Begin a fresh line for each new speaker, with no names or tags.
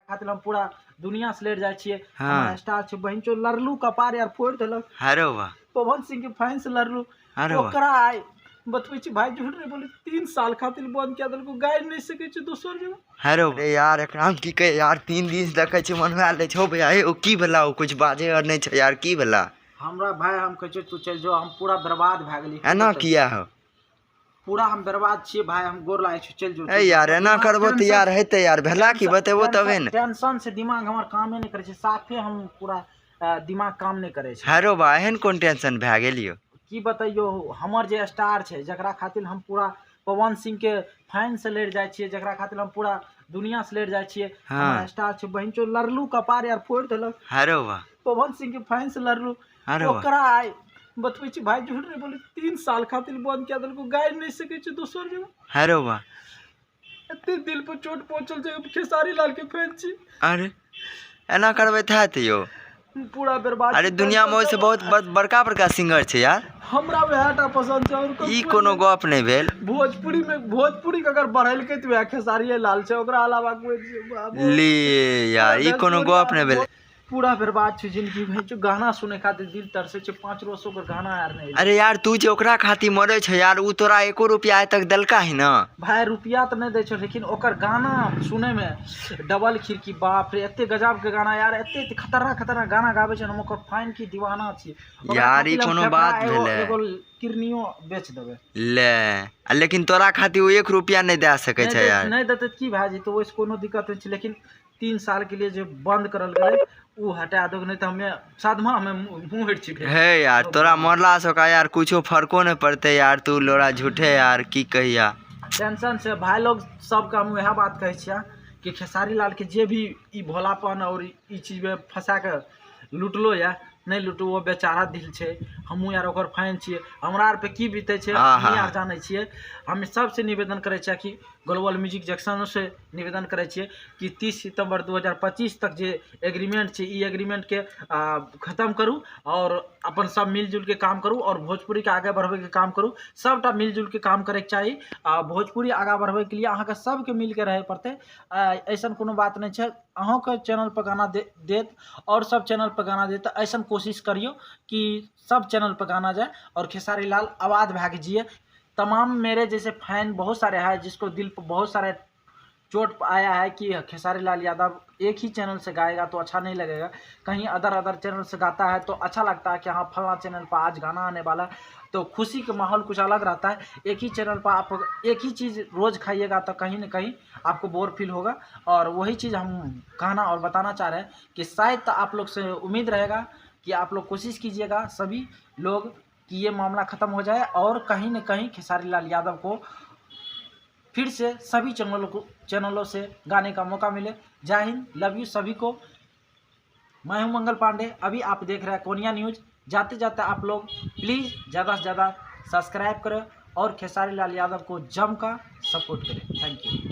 खातिर हम पूरा दुनिया से लेट जाए छिए।
हाँ।
स्टार छे बहन चो लड़लू कपार यार फोड़ देलक।
अरे वाह।
पवन सिंह के फैन से लड़लू ओकरा आय बतबै छी भाई झूठ नहीं बोली 3 साल खातिर बंद किया देलको गाय नहीं सके छै दोसर जगह।
अरे यार एकरा की कहे यार 3 दिन से देखे छै मनवा ले छौ भैया ओ की भेला ओ कुछ बाजे और नहीं छै यार की भेला
हमरा भाई हम कहे तू चल जो हम पूरा बर्बाद भ गेली।
एना किया हो
पूरा हम बर्बाद छिए भाई हम गोर लागे छी चल जो।
ए यार एना करबो त यार हेते यार भेला की बतेबो तबे न।
टेंशन से दिमाग हमर कामे नहीं करे छै साफे हम पूरा दिमाग काम नहीं करे छै।
हेरो बा एहन कोन टेंशन भ गेलियो
की बताइयो हमर जे स्टार छै जकरा खातिर हम पूरा पवन सिंह के फैन से लेट जाए छिए जकरा खातिर हम पूरा दुनिया से लेट जाए छिए। हमर स्टार छै बहन चो लड़लू कपार यार फोड़ देलक।
अरे वाह।
पवन सिंह के फैन से लड़लू ओकरा आय बतबै छी भाई झूठ नहीं बोली 3 साल खातिर बंद किया देलको गाय नहीं सके छै दोसर जगह।
अरे वाह।
एते दिल पर चोट पहुंचल छै खेसारी लाल के फैन छी।
अरे एना करबे था त यो
पूरा बर्बाद।
अरे दुनिया में से बहुत बड़का बड़का सिंगर छै यार
हमरा वएहटा पसंद छै और
ई कोनो गप नहीं भेल।
भोजपुरी में भोजपुरी के अगर बढ़ेलकै त वह खेसारी लाल छै ओकरा अलावा कोई
ले यार ई कोनो गप नहीं भेल।
पूरा बर्बाद छै जिंदगी में जो गाना सुने खातिर दिल तरसे छै 5 रोज ओकर गाना यार नहीं।
अरे यार तू जे ओकरा खातिर मरे छ यार उ तोरा 1 रुपया आज तक देलका है ना
भाई रुपया तो नहीं दे छ लेकिन ओकर गाना सुने में डबल खिड़की बाप रे एते गजब के गाना यार एते खतरनाक खतरनाक गाना गावे छ हम ओकर फैन की दीवाना छी
यार ई कोनो बात भेले
एगो किरनियो बेच देबे ले।
लेकिन तोरा खातिर 1 रुपया नहीं दे सके छ यार
नहीं देते की भाई जी तो ओइस कोनो दिक्कत नहीं छै लेकिन 3 साल के लिए जो बंद करल गए उ हटा दो नहीं तो हमें साधमा हमें मुंह हट छिके है
यार तोरा मरला से का यार कुछो फर्को नहीं पड़ते यार तू लोड़ा झूठे यार की कहिया
टेंशन से भाई लोग सब का हम वह बात कहे छिया कि खेसारी लाल के जे भी ई भोलापन और ई चीज में फंसा के लुटलो या नहीं लुटो वो बेचारा दिल छे हमहू यार ओकर फैन छिए हमरा आर पे की बीते छे हम यार जाने छिए। हम सबसे निवेदन करे छिए कि ग्लोबल म्यूजिक जंक्शन से निवेदन करे छिए कि 30 सितंबर 2025 तक जे एग्रीमेंट छे ई एग्रीमेंट के खत्म करूँ और अपन सब मिलजुल के काम करूँ और भोजपुरी के आगे बढ़ावे के काम करूँ सबटा मिलजुल के काम करे के चाहिए। भोजपुरी आगे बढ़ावे के लिए अहाँ के सबके मिल के रहे पड़ते ऐसा कोनो बात नहीं छे। अहों के चैनल पर गाना देत और सब चैनल पर गाना देते ऐसा कोशिश करियो कि सब चैनल पर गाना जाए और खेसारी लाल आवाज भाग जिए। तमाम मेरे जैसे फैन बहुत सारे हैं जिसको दिल पर बहुत सारे चोट आया है कि खेसारी लाल यादव एक ही चैनल से गाएगा तो अच्छा नहीं लगेगा कहीं अदर चैनल से गाता है तो अच्छा लगता है कि हाँ फलना चैनल पर आज गाना आने वाला है तो खुशी का माहौल कुछ अलग रहता है। एक ही चैनल पर आप एक ही चीज़ रोज़ खाइएगा तो कहीं ना कहीं आपको बोर फील होगा और वही चीज़ हम कहना और बताना चाह रहे हैं कि शायद तो आप लोग से उम्मीद रहेगा कि आप लोग कोशिश कीजिएगा सभी लोग कि ये मामला ख़त्म हो जाए और कहीं ना कहीं खेसारी लाल यादव को फिर से सभी चैनलों से गाने का मौका मिले। जय हिंद लव यू सभी को। मैं हूं मंगल पांडे अभी आप देख रहे हैं कोनिया न्यूज़। जाते जाते आप लोग प्लीज़ ज़्यादा से ज़्यादा सब्सक्राइब करें और खेसारी लाल यादव को जम का सपोर्ट करें। Thank you.